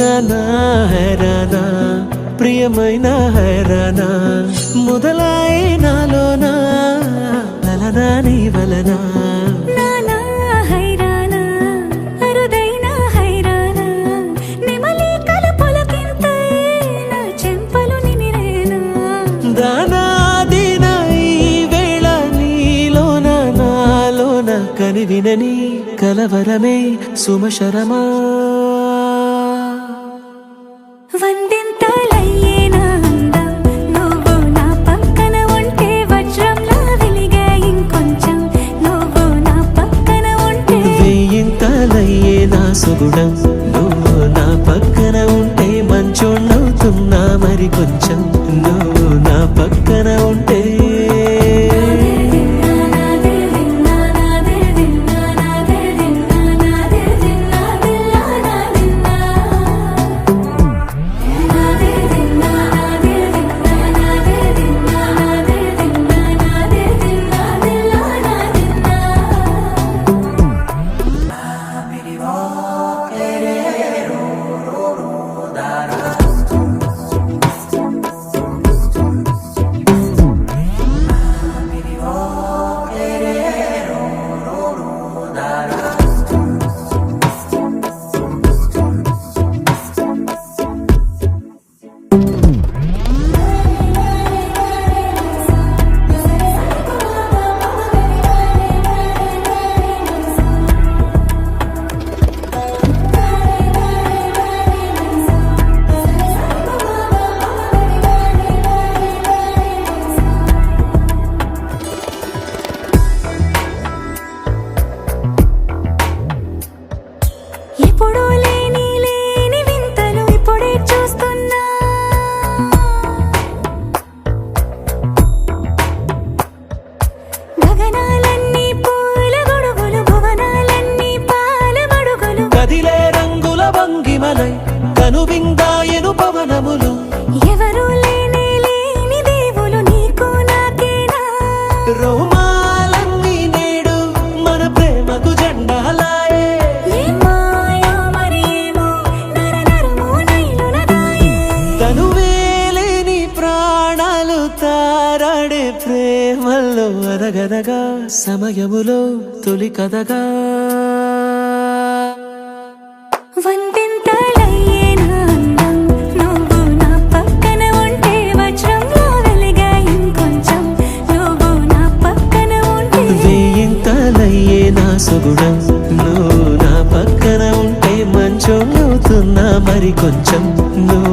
నానా హైరానా ప్రియమైన హైరానా మొదలాయి నాలోనా లలనా నీ వలనా నానా హైరానా అరుదైన హైరానా నెమలి కలుపులకింతై నా చెంపలు నిమిరేనా దానా దీనా ఈ వేళ నీలోన నాలోన కనివినని కలవరమే సుమశరమా వందింతలయ్యేనా అందం నువ్వు నా పక్కన ఉంటే వజ్రంలా వెలిగే ఇంకొంచెం నువ్వు నా పక్కన ఉంటే వెయ్యింతలయ్యే నా సుగుణం నువ్వు నా పక్కన ఉంటే మంచోణ్ణవుతున్నా మరి కొంచెం నువ్వు నా పక్కన ఉంటే ఎప్పుడూ లేని వింతలు ఇప్పుడే చూస్తున్నా గగనాలన్నీ పూల గొడుగులు భువనాలన్నీ పాల మడుగులు కదిలే రంగుల భంగిమలై కనువిందాయను పవనములు ఎవరూ లేని దేవులు నీకు నాకేనా రోమాలన్నీ నేడు మన ప్రేమకు జెండాలాయే ఏ మాయా మరేమో నరనరమో నైలునదాయే తనువేలేని ప్రాణాలు తారాడే ప్రేమల్లో అరగరగా సమయములో తొలి కథగా వందింతలయ్యేనా అందం నువ్వు నా పక్కన ఉంటే వజ్రంలా వెలిగే ఇంకొంచెం నువ్వు నా పక్కన ఉంటే వెయ్యింతలయ్యే నా సుగుణం నువ్వు నా పక్కన ఉంటే మంచోణ్ణవుతున్నా మరి కొంచెం నువ్వు